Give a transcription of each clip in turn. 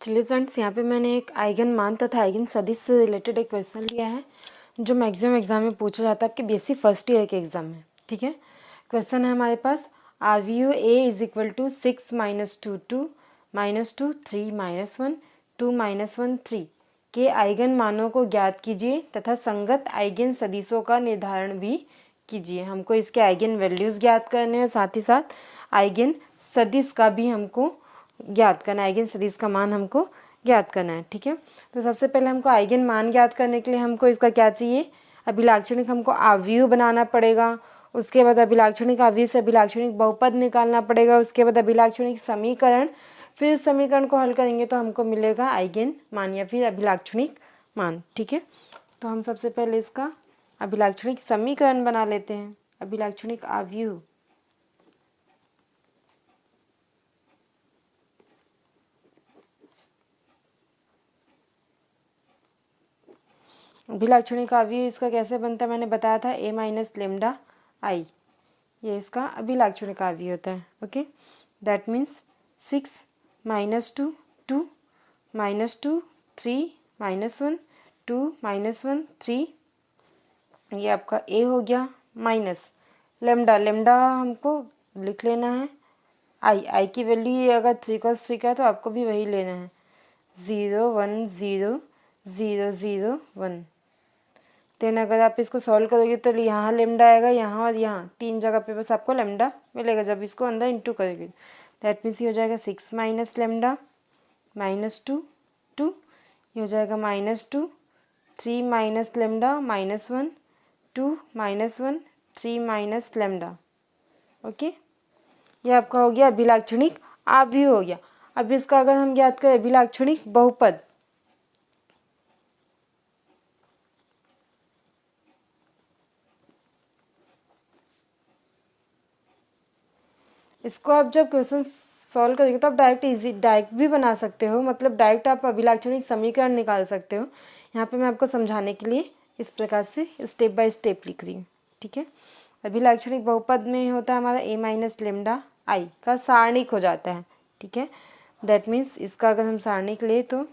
चलिए फ्रेंड्स, यहाँ पे मैंने एक आइगन मान तथा आइगन सदिश से रिलेटेड एक क्वेश्चन लिया है जो मैक्सिमम एग्जाम में पूछा जाता है आपके बीएससी फर्स्ट ईयर के एग्जाम में। ठीक है, क्वेश्चन है हमारे पास आरवीओ ए इज इक्वल टू 6 - 2 2 -2 3 -1 2 -1 3 के आइगन मानों को ज्ञात कीजिए तथा संगत आइगन सदिशों का निर्धारण भी कीजिए। हमको इसके आइगन वैल्यूज़ ज्ञात करने हैं, साथ ही साथ आइगन सदिश का भी हमको ज्ञात करना है, आइगन सदिश का मान हमको ज्ञात करना है। ठीक है, तो सबसे पहले हमको आइगन मान ज्ञात करने के लिए हमको इसका क्या चाहिए, अभिलाक्षणिक हमको आव्यूह बनाना पड़ेगा। उसके बाद अभिलाक्षणिक आव्यूह से अभिलाक्षणिक बहुपद निकालना पड़ेगा। उसके बाद अभिलाक्षणिक समीकरण, फिर उस समीकरण को हल करेंगे तो हमको मिलेगा आइगन मान या फिर अभिलाक्षणिक मान। ठीक है, तो हम सबसे पहले इसका अभिलाक्षणिक समीकरण बना लेते हैं। अभिलाक्षणिक आव्यूह, अभिलाक्षणिक आव्यूह इसका कैसे बनता है मैंने बताया था, a माइनस लेमडा आई, ये इसका अभिलाक्षणिक आव्यूह होता है। ओके, दैट मीन्स 6 - 2 2 -2 3 -1 2 -1 3, ये आपका a हो गया, माइनस लेमडा, लेमडा हमको लिख लेना है आई की वैल्यू अगर 3 × 3 का है तो आपको भी वही लेना है, 0 1 0 0 0 1। देन अगर आप इसको सॉल्व करोगे तो यहाँ लेमडा आएगा, यहाँ और यहाँ, तीन जगह पे बस आपको लेमडा मिलेगा जब इसको अंदर इंटू करोगे। दैट मीन्स ये हो जाएगा 6 - लेमडा -2 2, ये हो जाएगा -2 3 - लेमडा -1 2 -1 3 - लेमडा। ओके, ये आपका हो गया अभिलाक्षणिक आव्यूह हो गया। अब इसका अगर हम ज्ञात करें अभिलाक्षणिक बहुपद, इसको आप जब क्वेश्चन सॉल्व करेंगे तो आप डायरेक्ट भी बना सकते हो, मतलब डायरेक्ट आप अभिलाक्षणिक समीकरण निकाल सकते हो। यहाँ पे मैं आपको समझाने के लिए इस प्रकार से स्टेप बाय स्टेप लिख रही हूँ। ठीक है, अभिलाक्षणिक बहुपद में होता है हमारा a माइनस लेमडा आई का सारणिक हो जाता है। ठीक है, दैट मीन्स इसका अगर हम सारणिक ले तो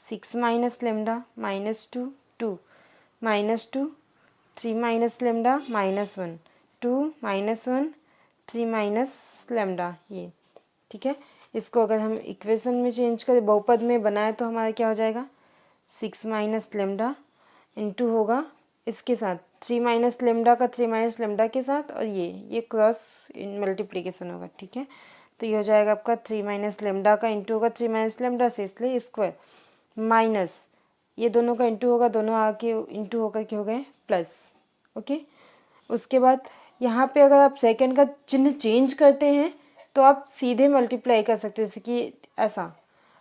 6 - लेमडा -2 2 -2 3 - लेमडा -1 2 -1 3 - लेमडा, ये। ठीक है, इसको अगर हम इक्वेशन में चेंज करें, बहुपद में बनाए तो हमारा क्या हो जाएगा, 6 - लेमडा इंटू होगा इसके साथ 3 - लेमडा का 3 - लेमडा के साथ, और ये क्रॉस मल्टीप्लिकेशन होगा। ठीक है, तो ये हो जाएगा आपका 3 - लेमडा का इंटू होगा 3 - लेमडा से, इसलिए स्क्वायर, माइनस ये दोनों का इंटू होगा, दोनों आके इंटू होकर के हो गए प्लस। ओके, उसके बाद यहाँ पे अगर आप सेकंड का चिन्ह चेंज करते हैं तो आप सीधे मल्टीप्लाई कर सकते हैं, जैसे कि ऐसा।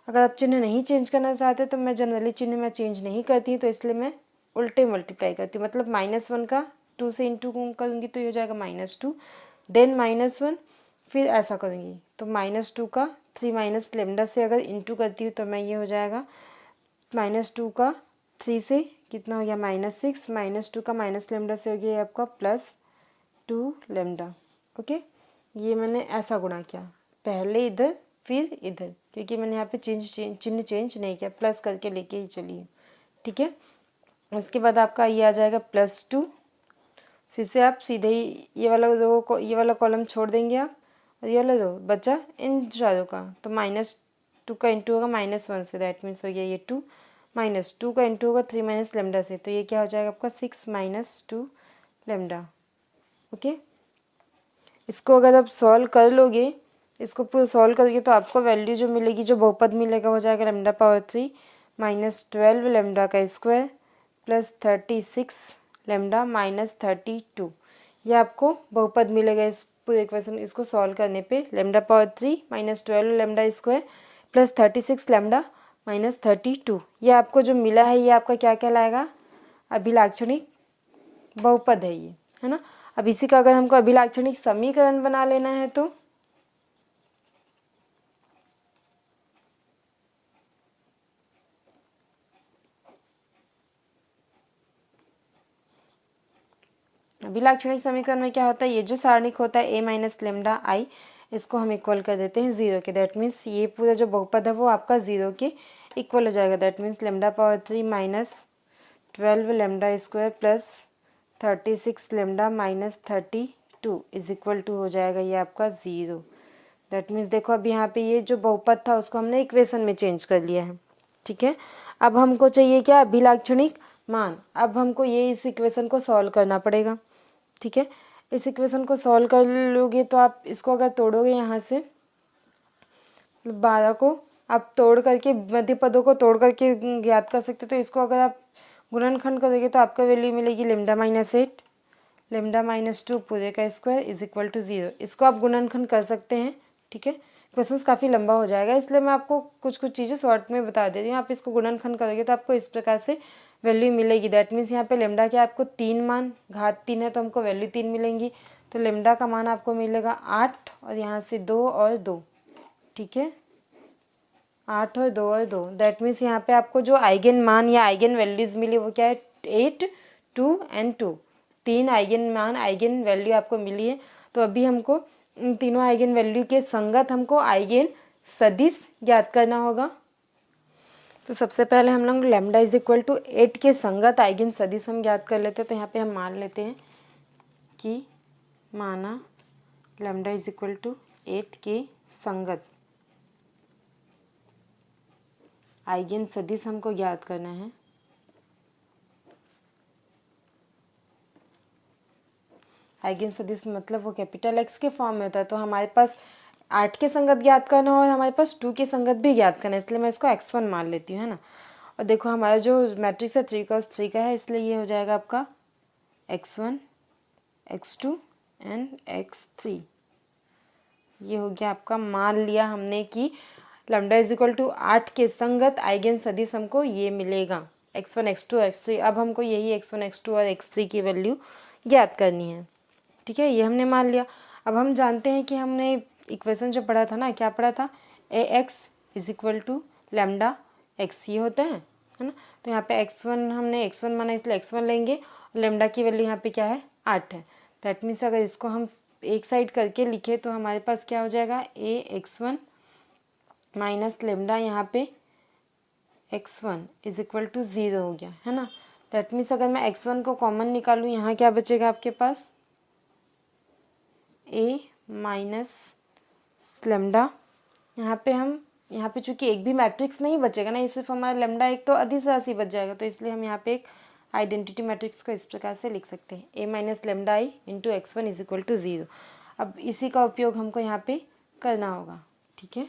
अगर आप चिन्ह नहीं चेंज करना चाहते तो मैं जनरली चिन्ह में चेंज नहीं करती, तो इसलिए मैं उल्टे मल्टीप्लाई करती हूँ, मतलब -1 का 2 से इंटू करूँगी तो ये हो जाएगा -2, देन -1, फिर ऐसा करूँगी तो -2 का 3 - लेमडा से अगर इंटू करती हूँ तो मैं ये हो जाएगा -2 का 3 से कितना हो गया -6, -2 का माइनस लेमडा से हो गया आपका +2 लेमडा। ओके, ये मैंने ऐसा गुणा किया, पहले इधर फिर इधर, क्योंकि मैंने यहाँ पे चिन्ह चेंज नहीं किया, प्लस करके लेके ही चलिए। ठीक है, उसके बाद आपका ये आ जाएगा +2, फिर से आप सीधे ही ये वाला कॉलम छोड़ देंगे आप, और ये वाला दो बचा इन चारों का, तो -2 का इंटू होगा -1 से, दैट मीन्स हो गया ये 2, -2 का इंटू होगा 3 - लेमडा से, तो ये क्या हो जाएगा आपका 6 - 2 लेमडा। ओके, इसको अगर आप सॉल्व कर लोगे, इसको पूरा सॉल्व करके तो आपको वैल्यू जो मिलेगी, जो बहुपद मिलेगा, हो जाएगा λ⁴ -12 लेमडा का स्क्वायर +36 लेमडा -32, ये आपको बहुपद मिलेगा इस पूरे इक्वेशन, इसको सॉल्व करने पे λ⁴ -12 लेमडा स्क्वायर +36 लेमडा -32, ये आपको जो मिला है ये आपका क्या कहलाएगा, अभिलाक्षणिक बहुपद है ये, है ना। अब इसी का अगर हमको अभिलाक्षणिक समीकरण बना लेना है तो अभिलाक्षणिक समीकरण में क्या होता है, ये जो सारणिक होता है a माइनस लेमडा आई, इसको हम इक्वल कर देते हैं 0 के। दैट मीन्स ये पूरा जो बहुपद है वो आपका 0 के इक्वल हो जाएगा। That means lambda power 3 minus 12 lambda square plus 36 lambda minus 32 is equal to हो जाएगा ये आपका 0। दैट मीन्स देखो अब यहाँ पे ये जो बहुपद था उसको हमने इक्वेशन में चेंज कर लिया है। ठीक है, अब हमको चाहिए क्या, अभिलाक्षणिक मान। अब हमको ये इस इक्वेशन को सॉल्व करना पड़ेगा। ठीक है, इस इक्वेशन को सॉल्व कर लोगे तो आप इसको अगर तोड़ोगे यहाँ से 12 को आप तोड़ करके मध्य पदों को तोड़ करके ज्ञात कर सकते हो। तो इसको अगर आप गुणनखंड करोगे तो आपका वैल्यू मिलेगी लैम्डा माइनस 8 लैम्डा माइनस 2 पूरे का स्क्वायर इज इक्वल टू 0। इसको आप गुणनखंड कर सकते हैं। ठीक है, क्वेश्चन काफ़ी लंबा हो जाएगा इसलिए मैं आपको कुछ कुछ चीज़ें शॉर्ट में बता दे रही हूँ। आप इसको गुणनखंड करोगे तो आपको इस प्रकार से वैल्यू मिलेगी। दैट मीन्स यहाँ पे लैम्डा के आपको 3 मान, घात 3 है तो हमको वैल्यू 3 मिलेंगी। तो लैम्डा का मान आपको मिलेगा 8 और यहाँ से 2 और 2। ठीक है, 8 और 2 और 2। दैट मीन्स यहाँ पे आपको जो आइगन मान या आइगन वैल्यूज मिली वो क्या है, 8 2 एंड 2। 3 आइगन मान आइगन वैल्यू आपको मिली है। तो अभी हमको इन तीनों आइगन वैल्यू के संगत हमको आइगन सदिश ज्ञात करना होगा। तो सबसे पहले हम लोग लैम्डा इज इक्वल टू 8 के संगत आइगन सदिश हम ज्ञात कर लेते हैं। तो यहाँ पे हम मान लेते हैं कि माना लैम्डा इज इक्वल टू 8 के संगत आइगन सदिश हमको ज्ञात करना है। आइगन सदिश मतलब वो कैपिटल एक्स के फॉर्म में होता है। तो हमारे पास 8 के संगत ज्ञात करना हो और हमारे पास 2 के संगत भी ज्ञात करना है, इसलिए मैं इसको x1 मान लेती हूँ, है ना। और देखो हमारा जो मैट्रिक्स है 3 क्रॉस 3 का है, इसलिए ये हो जाएगा आपका x1 x2 एंड x3। ये हो गया आपका, मान लिया हमने कि लैम्डा इज इक्वल टू 8 के संगत आइगन सदिश हमको ये मिलेगा x1 x2 x3। अब हमको यही x1 x2 और x3 की वैल्यू ज्ञात करनी है। ठीक है, ये हमने मान लिया। अब हम जानते हैं कि हमने इक्वेशन जो पढ़ा था ना, क्या पढ़ा था, ax is equal to lambda x ये होता है ना। तो यहाँ पे x1 हमने x1 माना इसलिए x1 लेंगे और लैम्डा की वैल्यू यहाँ पे क्या है, 8 है। दैट मीन्स अगर इसको हम एक साइड करके लिखे तो हमारे पास क्या हो जाएगा, ax1 माइनस लैम्डा यहाँ पे x1 इज इक्वल टू 0 हो गया, है ना। दैट मीन्स अगर मैं x1 को कॉमन निकालूँ, यहाँ क्या बचेगा आपके पास, a माइनस लैम्डा। यहाँ पे चूंकि एक भी मैट्रिक्स नहीं बचेगा ना, ये सिर्फ हमारा लैम्डा एक तो अदिश राशि बच जाएगा, तो इसलिए हम यहाँ पे एक आइडेंटिटी मैट्रिक्स को इस प्रकार से लिख सकते हैं, a minus lambda I into x1 is equal to 0। अब इसी का उपयोग हमको यहाँ पे करना होगा। ठीक है,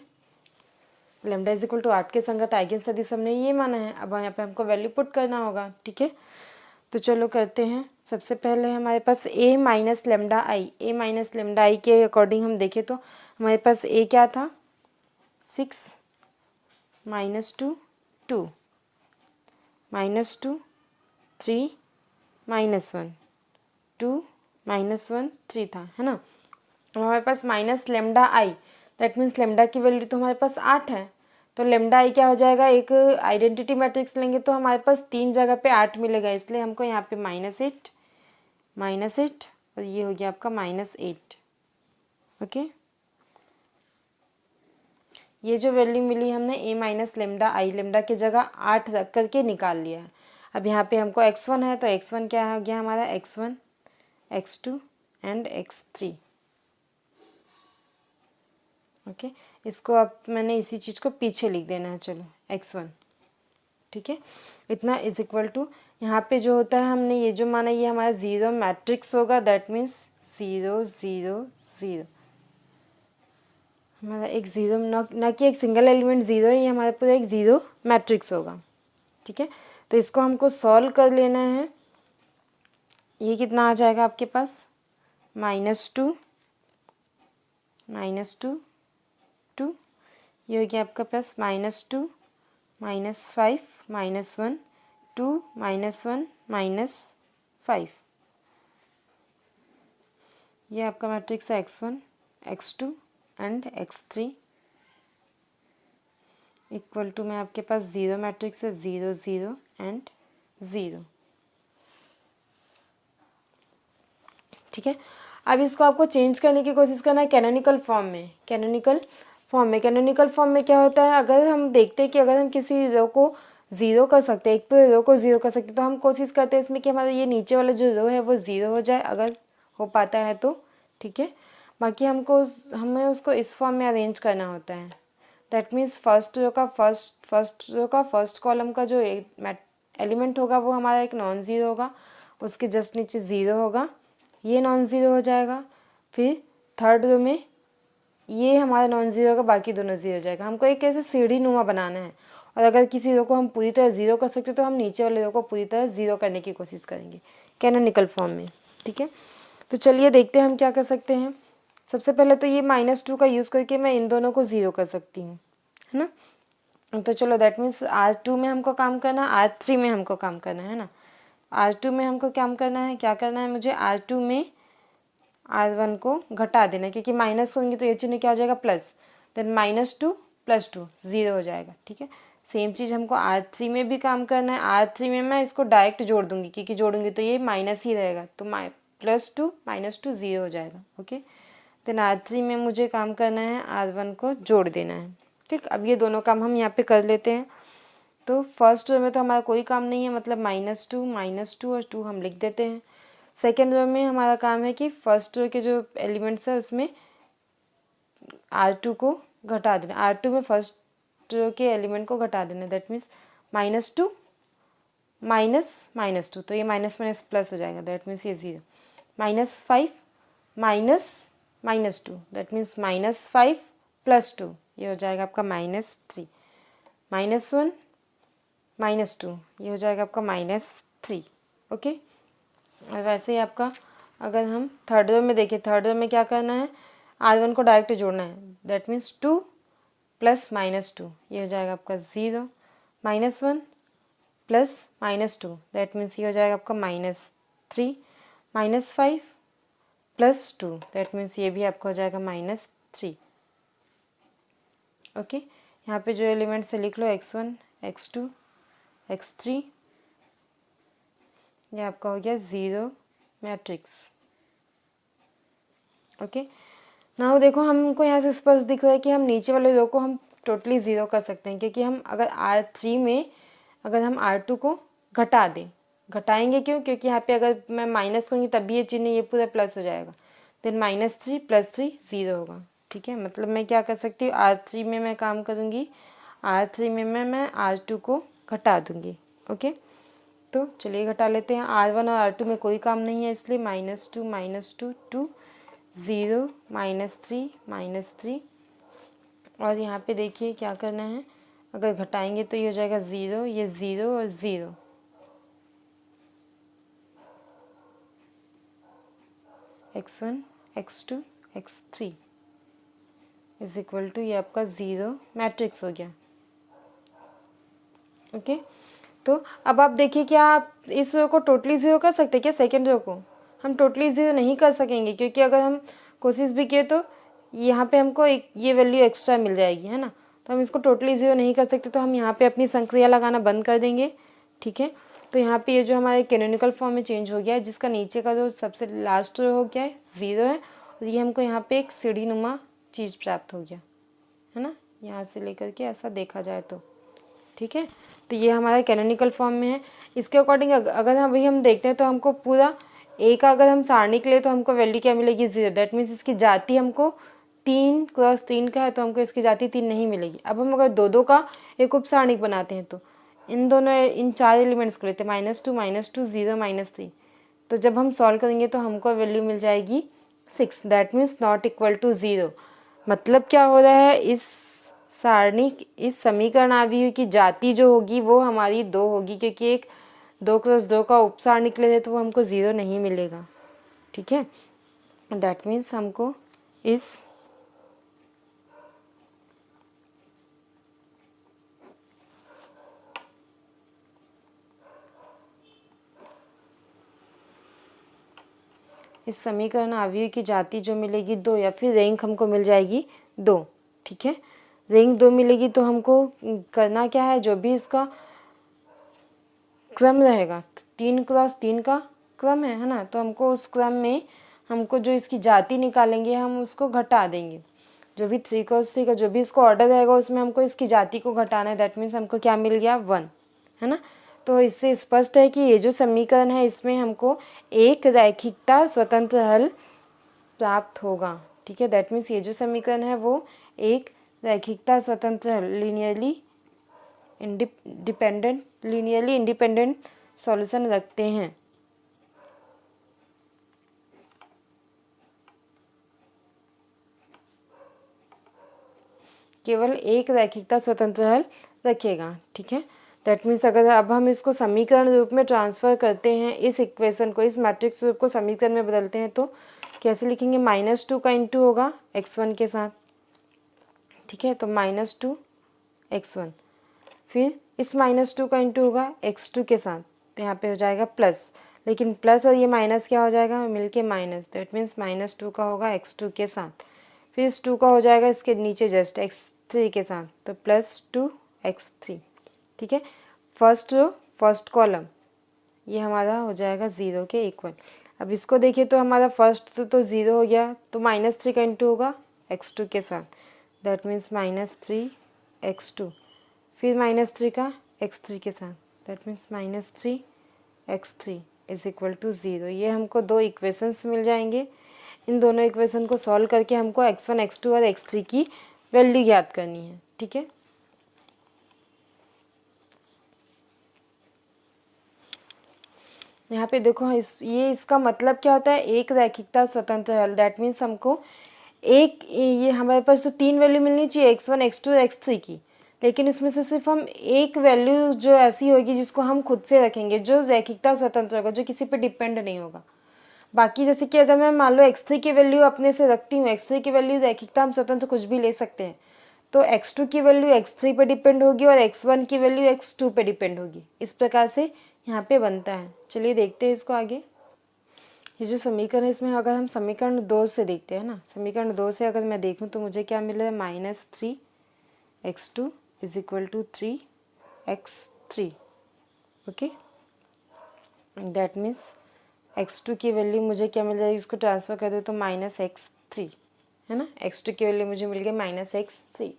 लैम्डा इज इक्वल टू 8 के संगत आइगन सदिश हमने ये माना है। अब यहाँ पे हमको वैल्यू पुट करना होगा। ठीक है, तो चलो करते हैं। सबसे पहले हमारे पास a माइनस लैम्डा आई के अकॉर्डिंग हम देखें तो हमारे पास a क्या था, 6 माइनस 2 2 माइनस 2 3 माइनस 1 2 माइनस 1 3 था, है ना। हमारे पास minus lambda I, that means lambda की वैल्यू तो हमारे पास 8 है। तो लैम्डा आई क्या हो जाएगा, एक आइडेंटिटी मैट्रिक्स लेंगे तो हमारे पास 3 जगह पे 8 मिलेगा, इसलिए हमको यहाँ पे -8 और ये हो गया आपका -8। ओके, ये जो वैल्यू मिली हमने a minus lambda I, lambda की जगह 8 रख करके निकाल लिया है। अब यहाँ पे हमको x1 है तो x1 क्या हो गया हमारा, x1 x2 and x3। Okay, इसको अब मैंने इसी चीज़ को पीछे लिख देना है, चलो x1। ठीक है, इतना इज इक्वल टू यहाँ पे जो होता है हमने ये जो माना ये हमारा 0 मैट्रिक्स होगा। दैट मीन्स 0 0 0 हमारा एक 0 ना कि एक सिंगल एलिमेंट 0 है, ये हमारे पूरा एक 0 मैट्रिक्स होगा। ठीक है, तो इसको हमको सॉल्व कर लेना है। ये कितना आ जाएगा आपके पास, -2 2 ये हो गया आपका पास -2 -5 -1 2 -1 -5। ये आपका मैट्रिक्स है x1 x2 and x3 equal to में आपके पास 0 मैट्रिक्स है 0 0 एंड 0। ठीक है, अब इसको आपको चेंज करने की कोशिश करना है कैनोनिकल फॉर्म में। कैनोनिकल फॉर्म में क्या होता है, अगर हम देखते हैं कि अगर हम किसी रो को ज़ीरो कर सकते हैं, एक पूरे रो को ज़ीरो कर सकते हैं, तो हम कोशिश करते हैं इसमें कि हमारा ये नीचे वाला जो रो है वो ज़ीरो हो जाए, अगर हो पाता है तो ठीक है। बाकी हमें उसको इस फॉर्म में अरेंज करना होता है। दैट मीन्स फर्स्ट रो का फर्स्ट कॉलम का जो एलिमेंट होगा वो हमारा एक नॉन ज़ीरो होगा, उसके जस्ट नीचे ज़ीरो होगा, ये नॉन ज़ीरो हो जाएगा। फिर थर्ड रो में ये हमारा नॉन ज़ीरो होगा, बाकी दोनों ज़ीरो हो जाएगा। हमको एक ऐसे सीढ़ी नुमा बनाना है, और अगर किसी रो को हम पूरी तरह ज़ीरो कर सकते तो हम नीचे वाले रो को पूरी तरह ज़ीरो करने की कोशिश करेंगे कैनोनिकल फॉर्म में, ठीक है। तो चलिए देखते हैं हम क्या कर सकते हैं। सबसे पहले तो ये -2 का यूज़ करके मैं इन दोनों को ज़ीरो कर सकती हूँ, है ना। तो चलो दैट मीन्स R2 में हमको काम करना है, R3 में हमको काम करना है ना। R2 में हमको काम करना है, क्या करना है मुझे, R2 में R1 को घटा देना है, क्योंकि माइनस करेंगे तो ये चिन्ह क्या हो जाएगा, प्लस, देन -2 + 2 ज़ीरो हो जाएगा, ठीक है। सेम चीज़ हमको R3 में भी काम करना है। R3 में मैं इसको डायरेक्ट जोड़ दूंगी, क्योंकि जोड़ूंगी तो ये माइनस ही रहेगा, तो +2 -2 ज़ीरो हो जाएगा, ओके। देन R3 में मुझे काम करना है, R1 को जोड़ देना है, ठीक। अब ये दोनों काम हम यहाँ पे कर लेते हैं। तो फर्स्ट रो में तो हमारा कोई काम नहीं है, मतलब -2 और 2 हम लिख देते हैं। सेकेंड रो में हमारा काम है कि फर्स्ट रो के जो एलिमेंट्स है उसमें R2 को घटा देना, R2 में फर्स्ट रो के एलिमेंट को घटा देना, दैट मीन्स -2 -2, तो ये माइनस माइनस प्लस हो जाएगा, दैट मीन्स ये ज़ीरो, -5 -2, दैट मीन्स -5 + 2, ये हो जाएगा आपका -3, -1 -2, ये हो जाएगा आपका -3, ओके। और वैसे ही आपका अगर हम थर्ड रो में देखें, थर्ड रो में क्या करना है, R1 को डायरेक्ट जोड़ना है, दैट मीन्स 2 + -2, ये हो जाएगा आपका 0, -1 + -2, दैट मीन्स ये हो जाएगा आपका -3, -5 + 2, दैट मीन्स ये भी आपका हो जाएगा -3, ओके। यहाँ पे जो एलिमेंट से लिख लो x1 x2 x3, ये आपका हो गया ज़ीरो मैट्रिक्स, ओके। नाउ देखो हमको यहाँ से स्पष्ट दिख रहा है कि हम नीचे वाले रो को हम टोटली ज़ीरो कर सकते हैं, क्योंकि हम अगर R3 में अगर हम R2 को घटा दें, घटाएंगे क्यों, क्योंकि यहाँ पे अगर मैं माइनस करूँगी तब भी ये चिन्ह ये पूरा प्लस हो जाएगा, देन -3 + 3 ज़ीरो होगा, ठीक है। मतलब मैं क्या कर सकती हूँ, R3 में मैं काम करूँगी, R3 में मैं R2 को घटा दूँगी, ओके। तो चलिए घटा लेते हैं, R1 और R2 में कोई काम नहीं है, इसलिए -2 2 0 -3 और यहाँ पे देखिए क्या करना है, अगर घटाएंगे तो ये हो जाएगा 0, ये 0 और 0, x1 x2 x3 = ये आपका 0 मैट्रिक्स हो गया, ओके। तो अब आप देखिए क्या आप इस रो को टोटली ज़ीरो कर सकते हैं क्या, सेकेंड रो को हम टोटली ज़ीरो नहीं कर सकेंगे, क्योंकि अगर हम कोशिश भी किए तो यहाँ पे हमको एक ये वैल्यू एक्स्ट्रा मिल जाएगी, है ना। तो हम इसको टोटली ज़ीरो नहीं कर सकते, तो हम यहाँ पे अपनी संक्रिया लगाना बंद कर देंगे, ठीक है। तो यहाँ पे ये जो हमारे कैनोनिकल फॉर्म में चेंज हो गया है, जिसका नीचे का जो सबसे लास्ट रो हो गया है ज़ीरो है, और ये हमको यहाँ पे एक सीढ़ी नुमा चीज़ प्राप्त हो गया, है ना, यहाँ से लेकर के ऐसा देखा जाए तो, ठीक है। तो ये हमारा कैनोनिकल फॉर्म में है। इसके अकॉर्डिंग अगर हम देखते हैं तो हमको पूरा ए का अगर हम सारणी के लिए तो हमको वैल्यू क्या मिलेगी, 0, दैट मीन्स इसकी जाति हमको 3 × 3 का है, तो हमको इसकी जाति 3 नहीं मिलेगी। अब हम अगर 2 का एक उप सारणिक बनाते हैं तो इन 4 एलिमेंट्स को लेते हैं, -2 -2 0 -3, तो जब हम सॉल्व करेंगे तो हमको वैल्यू मिल जाएगी 6, that means not equal to 0। मतलब क्या हो रहा है, इस समीकरण आव्यूह की जाति जो होगी वो हमारी 2 होगी, क्योंकि एक 2 × 2 का उपसार निकले तो वो हमको 0 नहीं मिलेगा, ठीक है। दैट मीन्स हमको इस समीकरण आव्यूह की जाति जो मिलेगी 2, या फिर रैंक हमको मिल जाएगी 2, ठीक है। रैंक 2 मिलेगी तो हमको करना क्या है, जो भी इसका क्रम रहेगा, 3 × 3 का क्रम है ना, तो हमको उस क्रम में हमको जो इसकी जाति निकालेंगे हम उसको घटा देंगे। जो भी 3 cos 3 का जो भी इसको ऑर्डर रहेगा उसमें हमको इसकी जाति को घटाना है। दैट मीन्स हमको क्या मिल गया 1, है ना। तो इससे स्पष्ट है कि ये जो समीकरण है इसमें हमको एक रैखिकता स्वतंत्र हल प्राप्त होगा। ठीक है, दैट मीन्स ये जो समीकरण है वो एक रैखिकता स्वतंत्र हल लीनियरली इंडिपेंडेंट सॉल्यूशन रखते हैं। केवल एक रैखिकता स्वतंत्र हल रखेगा। ठीक है, दैट मीन्स अगर अब हम इसको समीकरण रूप में ट्रांसफर करते हैं, इस इक्वेशन को, इस मैट्रिक्स रूप को समीकरण में बदलते हैं तो कैसे लिखेंगे, -2 का इंटू होगा x1 के साथ। ठीक है, तो -2 x1, फिर इस -2 का इंटू होगा x2 के साथ, तो यहाँ पे हो जाएगा प्लस, लेकिन प्लस और ये माइनस क्या हो जाएगा मिलके माइनस, दैट मीन्स -2 का होगा x2 के साथ, फिर इस 2 का हो जाएगा इसके नीचे जस्ट x3 के साथ, तो +2 x3। ठीक है, फर्स्ट रो फर्स्ट कॉलम ये हमारा हो जाएगा 0 के इक्वल। अब इसको देखिए तो हमारा फर्स्ट तो 0 हो गया, तो -3 का इंटू होगा x2 के साथ, दैट मीन्स -3 x2, फिर -3 का x3 के साथ, that means -3 x3 is equal to 0। ये हमको दो इक्वेशंस मिल जाएंगे। इन दोनों इक्वेशन को सॉल्व करके हमको x1, x2 और x3 की वैल्यू याद करनी है। ठीक है, यहाँ पे देखो ये इसका मतलब क्या होता है, एक रैखिकता स्वतंत्र हल। दैट मीन्स हमको ये हमारे पास तो 3 वैल्यू मिलनी चाहिए x1, x2 और x3 की, लेकिन उसमें से सिर्फ हम एक वैल्यू जो ऐसी होगी जिसको हम खुद से रखेंगे, जो रैखिकता स्वतंत्र होगा, जो किसी पे डिपेंड नहीं होगा। बाकी जैसे कि अगर मैं मान लो x3 की वैल्यू अपने से रखती हूँ, x3 की वैल्यू रैखिकता हम स्वतंत्र कुछ भी ले सकते हैं, तो x2 की वैल्यू x3 पे डिपेंड होगी और x1 की वैल्यू x2 पे डिपेंड होगी। इस प्रकार से यहाँ पे बनता है। चलिए देखते हैं इसको आगे। ये जो समीकरण है इसमें अगर हम समीकरण 2 से देखते हैं ना, समीकरण 2 से अगर मैं देखूँ तो मुझे क्या मिल रहा है, -3x2 is equal to 3x3। Okay, that means x2 की वैल्यू मुझे क्या मिल जाएगी, इसको ट्रांसफर कर दो तो -x3, है ना। x2 की वैल्यू मुझे मिल गई -x3।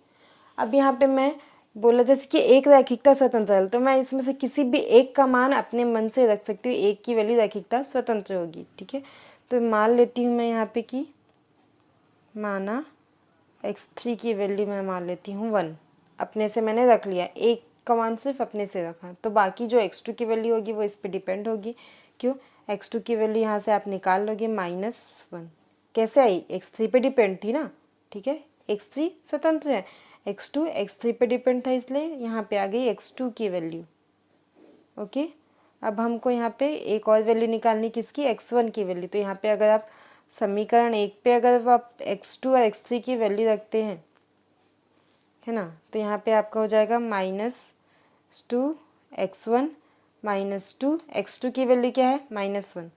अब यहाँ पे मैं बोला जैसे कि एक रैखिकता स्वतंत्र हल, तो मैं इसमें से किसी भी एक का मान अपने मन से रख सकती हूँ, एक की वैल्यू रैखिकता स्वतंत्र होगी। ठीक है, तो मान लेती हूँ मैं यहाँ पे कि माना x3 की वैल्यू मैं मान लेती हूँ 1, अपने से मैंने रख लिया, एक का मान सिर्फ अपने से रखा, तो बाकी जो x2 की वैल्यू होगी वो इस पर डिपेंड होगी। क्यों, x2 की वैल्यू यहाँ से आप निकाल लोगे -1, कैसे आई, x3 पे डिपेंड थी ना। ठीक है, x3 स्वतंत्र है, x2 x3 पे डिपेंड था, इसलिए यहाँ पे आ गई x2 की वैल्यू। ओके, अब हमको यहाँ पे एक और वैल्यू निकालनी, किसकी, x1 की वैल्यू। तो यहाँ पे अगर आप समीकरण 1 पे अगर आप x2 और x3 की वैल्यू रखते हैं, है ना, तो यहाँ पे आपका हो जाएगा -2x1 -2 x2 की वैल्यू क्या है -1,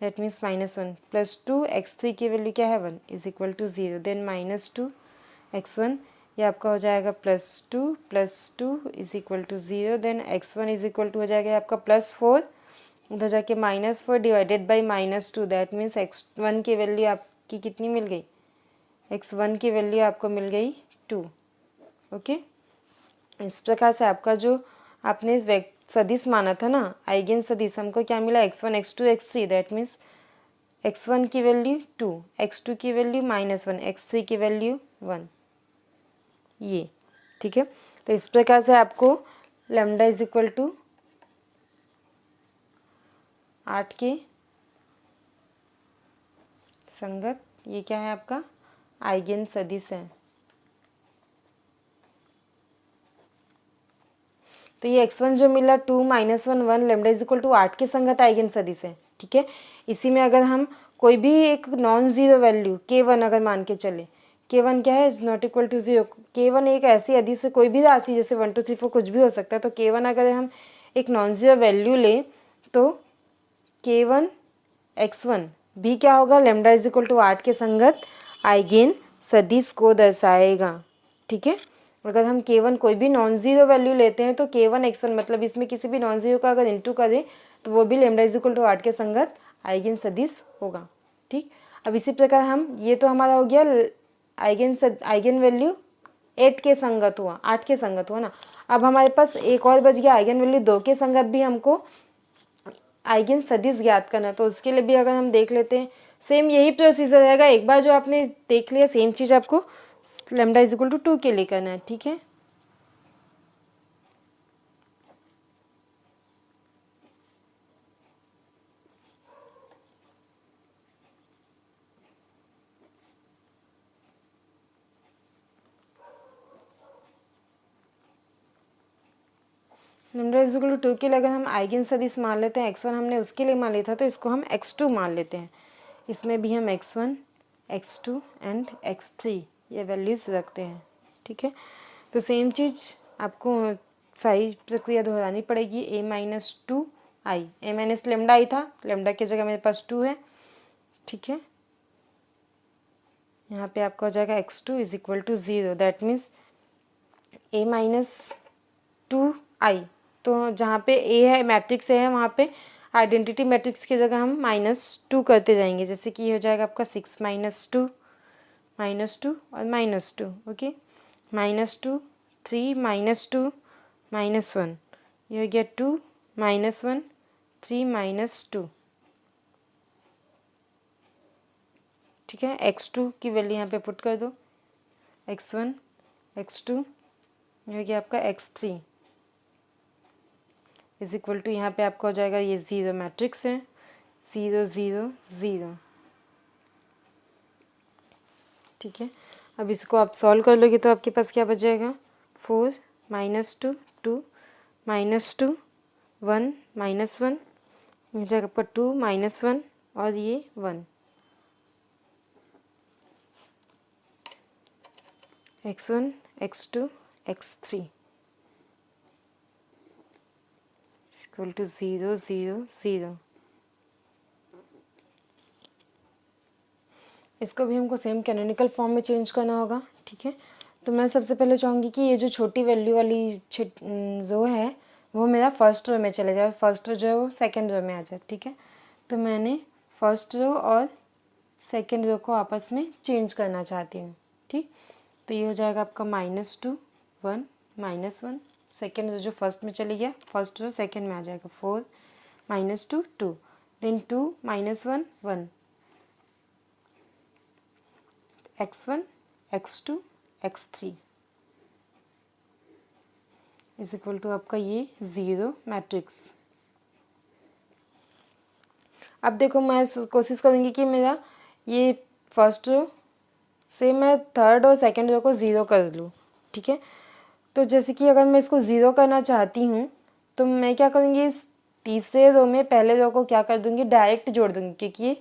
दैट मीन्स -1 +2 x3 की वैल्यू क्या है 1 is equal to 0, then -2x1 ये आपका हो जाएगा +2 is equal to 0, then x1 is equal to हो जाएगा आपका +4, उधर जाके -4 divided by -2, that means x1 की वैल्यू आपकी कितनी मिल गई, x1 की वैल्यू आपको मिल गई 2। ओके, इस प्रकार से आपका जो आपने सदिश माना था ना, आइगेन सदिश, हमको क्या मिला, x1 x2 x3, that means x1 की वैल्यू 2, x2 की वैल्यू -1, x3 की वैल्यू 1, ये। ठीक है, तो इस प्रकार से आपको लैम्डा इज इक्वल टू 8 के संगत, ये क्या है आपका आइगेन सदिश है। तो ये x1 जो मिला 2 -1 1 लैम्डा इज इक्वल टू 8 के संगत आइगेन सदिश है। ठीक है, इसी में अगर हम कोई भी एक नॉन जीरो वैल्यू k1 अगर मान के चले, k1 क्या है, is not equal to 0। k1 एक ऐसी अदिश से कोई भी राशि जैसे 1 2 3 4 कुछ भी हो सकता है, तो k1 अगर हम एक नॉन जीरो वैल्यू लें तो k1 x1 भी क्या होगा, लैम्डा इज इक्वल टू 8 के संगत आइगेन सदिश को दर्शाएगा। ठीक है, अगर हम k1 कोई भी नॉन जीरो वैल्यू लेते हैं तो k1 x1 मतलब इसमें किसी भी नॉन जीरो का अगर इंटू करें तो वो भी लैम्डा इज इक्वल टू 8 के संगत आइगेन सदिश होगा। ठीक, अब इसी प्रकार हम, ये तो हमारा हो गया आइगन वैल्यू 8 के संगत हुआ, 8 के संगत हुआ ना। अब हमारे पास एक और बच गया आइगन वैल्यू 2 के संगत भी हमको आइगन सदिश ज्ञात करना। तो उसके लिए भी अगर हम देख लेते हैं, सेम यही प्रोसीजर रहेगा। एक बार जो आपने देख लिया सेम चीज़ आपको लैम्डा इज इक्वल टू 2 के लिए करना है, ठीक है। लैम्डा इज इक्वल टू 2 के लिए अगर हम आइगन सदिश मान लेते हैं, x1 हमने उसके लिए मान लिया था, तो इसको हम x2 मान लेते हैं। इसमें भी हम x1, x2 एंड x3 ये वैल्यूज रखते हैं, ठीक है। तो सेम चीज़ आपको सारी प्रक्रिया दोहरानी पड़ेगी। a minus 2 I, a minus lambda I था, लेमडा की जगह मेरे पास 2 है, ठीक है। यहाँ पे आपका हो जाएगा x2 is equal to 0, that means a minus 2 I. तो जहाँ पे a है मैट्रिक्स है वहाँ पे आइडेंटिटी मैट्रिक्स की जगह हम -2 करते जाएंगे। जैसे कि ये हो जाएगा आपका 6 माइनस 2 और -2, ओके। -2, 3 -2 -1, ये हो गया 2 -1 3 -2, ठीक है। x2 की वैल्यू यहाँ पे पुट कर दो, x1 x2, ये हो गया आपका x3 इज इक्वल टू, यहाँ पे आपका हो जाएगा, ये 0 मैट्रिक्स है, 0 0 0, ठीक है। अब इसको आप सॉल्व कर लोगे तो आपके पास क्या बच जाएगा, 4 -2 2 -2 1 -1, ये जाएगा आपका 2 -1 और ये 1, x1 x2 x3 equal to 0 0 0। इसको भी हमको सेम कैनोनिकल फॉर्म में चेंज करना होगा, ठीक है। तो मैं सबसे पहले चाहूँगी कि ये जो छोटी वैल्यू वाली जो है वो मेरा फर्स्ट रो में चले जाए, फर्स्ट रो जो है वो सेकेंड रो में आ जाए, ठीक है। तो मैंने फर्स्ट रो और सेकेंड रो को आपस में चेंज करना चाहती हूँ, ठीक। तो ये हो जाएगा आपका -2 1 -1, सेकेंड रो जो फर्स्ट में चली गया, फर्स्ट रो सेकेंड में आ जाएगा, 4 -2 2, then 2 -1 1, x1 x2 x3 is equal to आपका ये 0 मैट्रिक्स। अब देखो मैं कोशिश करूँगी कि मेरा ये फर्स्ट रो से मैं थर्ड और सेकंड रो को 0 कर लूँ, ठीक है। तो जैसे कि अगर मैं इसको 0 करना चाहती हूँ तो मैं क्या करूँगी, इस तीसरे रो में पहले रो को क्या कर दूँगी, डायरेक्ट जोड़ दूँगी, क्योंकि ये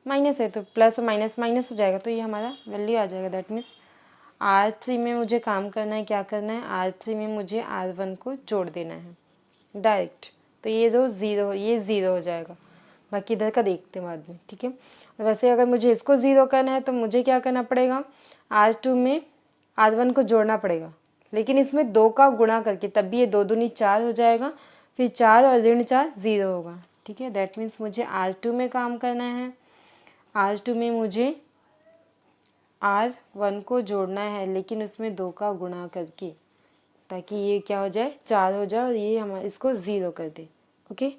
माइनस है तो प्लस और माइनस माइनस हो जाएगा, तो ये हमारा वैल्यू आ जाएगा। दैट मीन्स R3 में मुझे काम करना है, क्या करना है, R3 में मुझे R1 को जोड़ देना है डायरेक्ट। तो ये जो 0, ये 0 हो जाएगा, बाकी इधर का देखते हैं बाद में, ठीक है। वैसे अगर मुझे इसको 0 करना है तो मुझे क्या करना पड़ेगा, R2 में R1 को जोड़ना पड़ेगा, लेकिन इसमें 2 का गुणा करके, तब भी ये 2 दूनी 4 हो जाएगा, फिर 4 और ऋण 4 0 होगा, ठीक है। दैट मीन्स मुझे R2 में काम करना है, R2 में मुझे R1 को जोड़ना है, लेकिन उसमें 2 का गुणा करके, ताकि ये क्या हो जाए, 4 हो जाए और ये हमारे इसको 0 कर दे, ओके।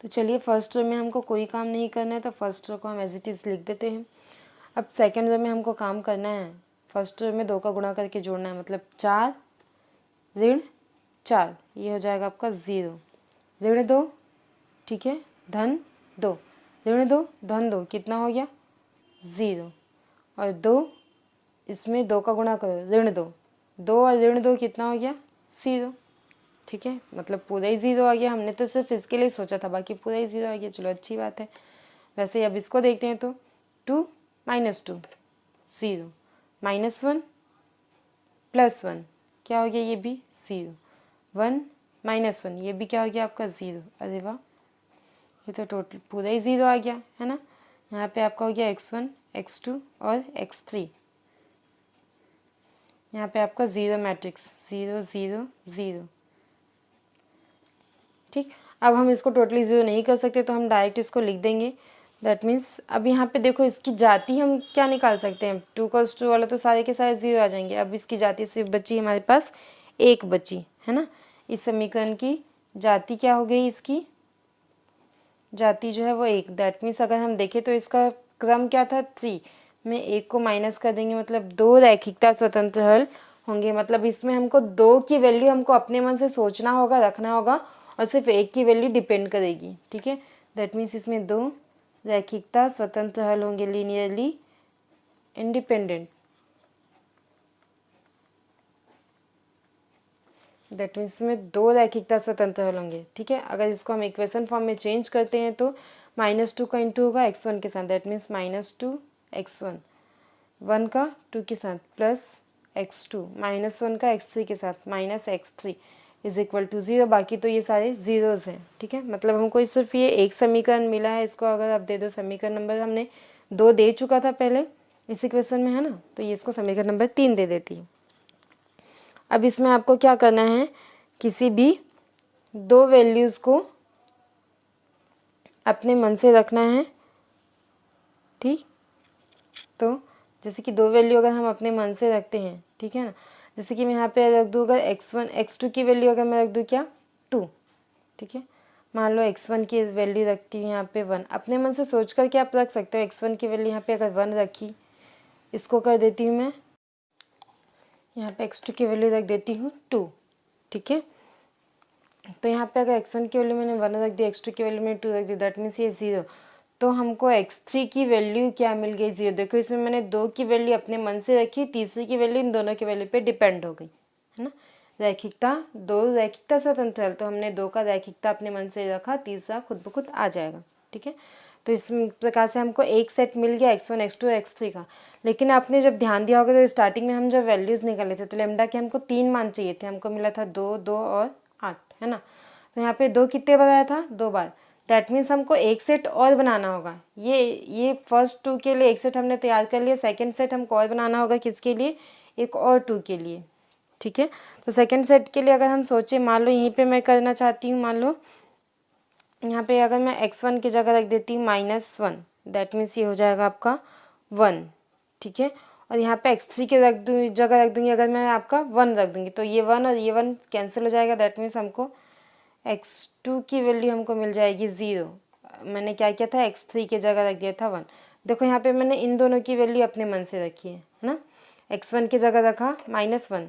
तो चलिए फर्स्ट रो में हमको कोई काम नहीं करना है, तो फर्स्ट रो को हम एज इट इज़ लिख देते हैं। अब सेकेंड रो में हमको काम करना है, फर्स्ट रो में 2 का गुणा करके जोड़ना है, मतलब 4 ऋण 4, ये हो जाएगा आपका 0, ऋण 2, ठीक है, धन 2, ऋण 2 धन 2, कितना हो गया 0, और 2 इसमें 2 का गुणा करो, ऋण 2, 2 और ऋण 2 कितना हो गया 0, ठीक है। मतलब पूरा ही 0 आ गया, हमने तो सिर्फ इसके लिए सोचा था, बाकी पूरा ही 0 आ गया, चलो अच्छी बात है। वैसे अब इसको देखते हैं तो 2 -2 0, -1 +1 क्या हो गया, ये भी 0, 1 -1 ये भी क्या हो गया आपका 0। अरे वाह, ये तो टोटल पूरा ही 0 आ गया है ना। यहाँ पे आपका हो गया x1 x2 और x3, यहाँ पे आपका 0 मैट्रिक्स 0 0 0, ठीक। अब हम इसको टोटली 0 नहीं कर सकते, तो हम डायरेक्ट इसको लिख देंगे। दैट मीन्स अब यहाँ पे देखो इसकी जाति हम क्या निकाल सकते हैं, 2 वाला तो सारे के सारे 0 आ जाएंगे। अब इसकी जाति सिर्फ बची हमारे पास 1 बची है ना। इस समीकरण की जाति क्या हो गई, इसकी जाति जो है वो 1। दैट मीन्स अगर हम देखें तो इसका क्रम क्या था, 3 में 1 को माइनस कर देंगे, मतलब 2 रैखिकता स्वतंत्र हल होंगे। मतलब इसमें हमको 2 की वैल्यू हमको अपने मन से सोचना होगा, रखना होगा, और सिर्फ 1 की वैल्यू डिपेंड करेगी। ठीक है, दैट मीन्स इसमें 2 रैखिकता स्वतंत्र हल होंगे, लीनियरली इंडिपेंडेंट। दैट मीन्स इसमें 2 रैखिकता स्वतंत्र हल होंगे। ठीक है, अगर इसको हम इक्वेशन फॉर्म में चेंज करते हैं तो -2 का इंटू होगा x1 के साथ, दैट मीन्स -2 x1, 1 का 2 के साथ प्लस x2, -1 का x3 के साथ minus x3 is equal to 0। बाकी तो ये सारे जीरोज हैं। ठीक है, मतलब हमको सिर्फ ये एक समीकरण मिला है। इसको अगर आप दे दो समीकरण नंबर, हमने 2 दे चुका था पहले इस इक्वेशन में है ना, तो ये इसको समीकरण नंबर 3 दे देती है। अब इसमें आपको क्या करना है, किसी भी 2 वैल्यूज़ को अपने मन से रखना है। ठीक, तो जैसे कि 2 वैल्यू अगर हम अपने मन से रखते हैं, ठीक है ना, जैसे कि मैं यहाँ पे रख दूँ अगर x1 x2 की वैल्यू अगर मैं रख दूँ क्या 2, ठीक है, मान लो x1 की वैल्यू रखती हूँ यहाँ पे 1, अपने मन से सोच कर के आप रख सकते हो। x1 की वैल्यू यहाँ पे अगर 1 रखी, इसको कर देती हूँ मैं यहाँ पे x2 की वैल्यू रख देती हूँ 2। ठीक है, तो यहाँ पे अगर x1 की वैल्यू मैंने 1 रख दी, x2 की वैल्यू मैंने 2 रख दी, दैट मीन्स ये 0। तो हमको x3 की वैल्यू क्या मिल गई, 0। देखो इसमें मैंने 2 की वैल्यू अपने मन से रखी, तीसरी की वैल्यू इन दोनों की वैल्यू पे डिपेंड हो गई है ना। रैखिकता 2 रैखिकता स्वतंत्र हल, तो हमने 2 का रैखिकता अपने मन से रखा, तीसरा खुद ब खुद आ जाएगा। ठीक है, तो इस प्रकार से हमको एक सेट मिल गया x1 x2 x3 का। लेकिन आपने जब ध्यान दिया होगा तो स्टार्टिंग में हम जब वैल्यूज़ निकाले थे तो लेमडा के हमको 3 मान चाहिए थे, हमको मिला था 2 2 और 8 है ना। तो यहाँ पे 2 कितने बार आया था, 2 बार। दैट मीन्स हमको एक सेट और बनाना होगा। ये फर्स्ट 2 के लिए एक सेट हमने तैयार कर लिया, सेकंड सेट हमको और बनाना होगा, किसके लिए, एक और 2 के लिए। ठीक है, तो सेकंड सेट के लिए अगर हम सोचें, मान लो यहीं पे मैं करना चाहती हूँ, मान लो यहाँ पे अगर मैं x1 की जगह रख देती हूँ -1, दैट मीन्स ये हो जाएगा आपका 1। ठीक है, और यहाँ पे x3 की जगह रख दूँगी, अगर मैं आपका 1 रख दूँगी तो ये 1 और ये 1 कैंसिल हो जाएगा। दैट मीन्स हमको x2 की वैल्यू हमको मिल जाएगी 0। मैंने क्या किया था, x3 की जगह रख दिया था 1। देखो यहाँ पे मैंने इन दोनों की वैल्यू अपने मन से रखी है ना। x1 की जगह रखा -1,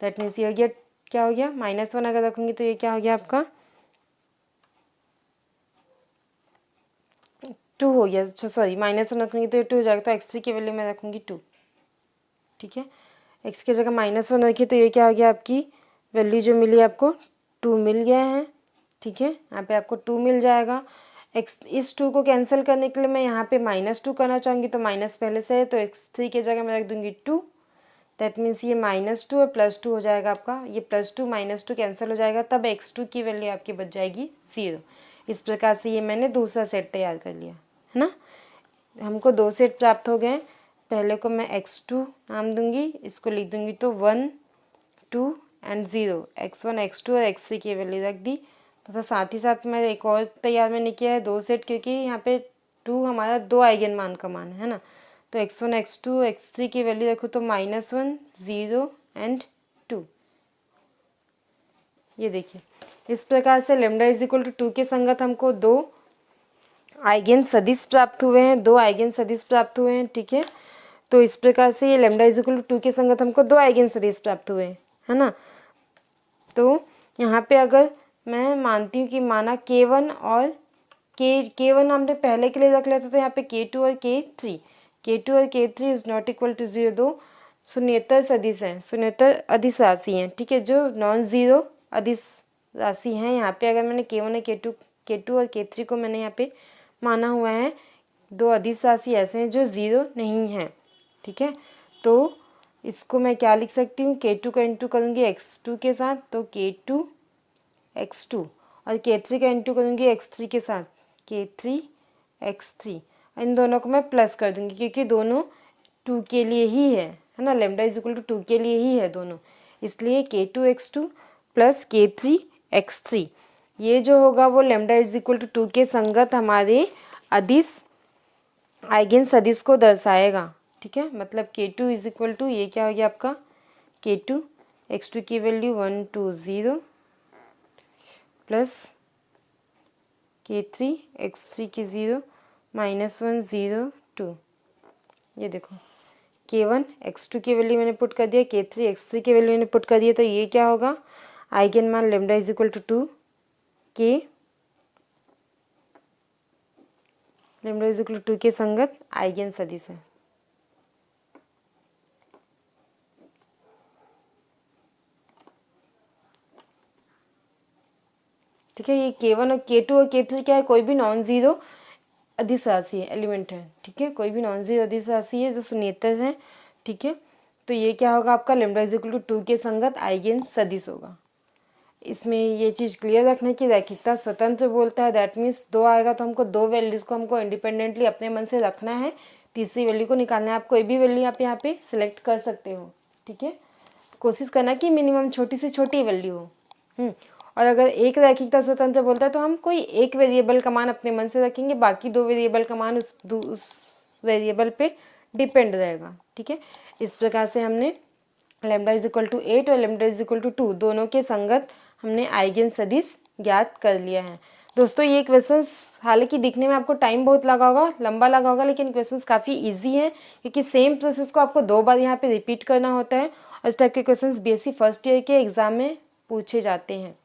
दैट मीन्स ये हो गया, क्या हो गया, -1 अगर रखूँगी तो ये क्या हो गया आपका 2 हो गया। अच्छा सॉरी, -1 रखूँगी तो ये 2 हो जाएगा, तो x3 की वैल्यू मैं रखूँगी 2। ठीक है, x की जगह -1 रखी तो ये क्या हो गया, आपकी वैल्यू जो मिली आपको 2 मिल गया है। ठीक है, यहाँ पे आपको 2 मिल जाएगा। इस 2 को कैंसिल करने के लिए मैं यहाँ पे -2 करना चाहूँगी, तो माइनस पहले से है, तो x3 की जगह मैं रख दूँगी 2। दैट मीन्स ये -2 और +2 हो जाएगा आपका, ये +2 -2 कैंसिल हो जाएगा, तब x2 की वैल्यू आपकी बच जाएगी 0। इस प्रकार से ये मैंने दूसरा सेट तैयार कर लिया है ना। हमको 2 सेट प्राप्त हो गए। पहले को मैं x2 नाम दूंगी, इसको लिख दूंगी तो 1 2 एंड 0, x1 x2 और x3 की वैल्यू रख दी। तथा साथ ही साथ मैं एक और तैयार मैंने किया है 2 सेट, क्योंकि यहाँ पे 2 हमारा 2 आइगन मान का मान है ना। तो x1 x2 x3 की वैल्यू रखूँ तो -1 0 एंड 2। ये देखिए, इस प्रकार से लैम्डा इज इक्वल टू 2 के संगत हमको 2 आइगन सदिश प्राप्त हुए हैं, 2 आइगन सदिश प्राप्त हुए हैं। ठीक है, तो इस प्रकार से ये लैम्डा इज इक्वल टू 2 के संगत हमको 2 आइगन सदिश प्राप्त हुए हैं है ना। तो यहाँ पे अगर मैं मानती हूँ कि माना K1 और K1 हमने पहले के लिए रख लिया था, तो यहाँ पे K2 और K3 is not equal to 0, 2 शून्येतर सदिश हैं, शून्येतर अदिश राशि हैं। ठीक है, जो नॉन ज़ीरो अदिश राशि हैं। यहाँ पे अगर मैंने K1 और K2 और K3 को मैंने यहाँ पे माना हुआ है 2 अदिश राशि ऐसे हैं जो 0 नहीं हैं। ठीक है, तो इसको मैं क्या लिख सकती हूँ, K2 का इंटू करूँगी x2 के साथ, तो K2 x2, और K3 का इंटू करूँगी x3 के साथ, K3 x3। इन दोनों को मैं प्लस कर दूँगी, क्योंकि दोनों 2 के लिए ही है ना, लैम्डा इज इक्वल टू 2 के लिए ही है दोनों, इसलिए K2 x2 plus K3 x3 ये जो होगा वो लैम्डा इज इक्वल टू 2 के संगत हमारे अदिश आइगन सदिश को दर्शाएगा। ठीक है, मतलब K2 इज इक्वल टू, ये क्या हो गया आपका K2, x2 की वैल्यू 1 2 0 प्लस K3 x3 की 0 -1 0 2। ये देखो K1 x2 की वैल्यू मैंने पुट कर दिया, K3 x3 की वैल्यू मैंने पुट कर दिया, तो ये क्या होगा आइगन मान lambda is equal to 2, K lambda is equal to 2 के संगत आइगन सदिश है। ठीक है, ये K1 और K2 और K3 क्या है, कोई भी नॉन जीरो अदिश राशि है, एलिमेंट है। ठीक है, कोई भी नॉन जीरो अदिश राशि है जो शून्येतर है। ठीक है, तो ये क्या होगा आपका लेमडा इज इक्वल टू 2 के संगत आइगन सदिश होगा। इसमें ये चीज़ क्लियर रखना कि रैखिकता स्वतंत्र बोलता है, दैट मीन्स 2 आएगा तो हमको 2 वैल्यूज़ को हमको इंडिपेंडेंटली अपने मन से रखना है, तीसरी वैल्यू को निकालना है। आप कोई भी वैल्यू आप यहाँ पे सिलेक्ट कर सकते हो। ठीक है, कोशिश करना कि मिनिमम छोटी से छोटी वैल्यू हो। और अगर एक रैखिकता स्वतंत्र बोलता है तो हम कोई एक वेरिएबल का मान अपने मन से रखेंगे, बाकी 2 वेरिएबल का मान उस वेरिएबल पे डिपेंड रहेगा। ठीक है, इस प्रकार से हमने लेमडा इज इक्वल टू 8 और लेमडा इज इक्वल टू 2 दोनों के संगत हमने आइगन सदिश ज्ञात कर लिया है। दोस्तों ये क्वेश्चंस हालांकि दिखने में आपको टाइम बहुत लगा होगा, लंबा लगा होगा, लेकिन क्वेश्चंस काफ़ी इजी हैं क्योंकि सेम प्रोसेस को आपको 2 बार यहाँ पे रिपीट करना होता है और इस टाइप के क्वेश्चंस बीएससी फर्स्ट ईयर के एग्जाम में पूछे जाते हैं।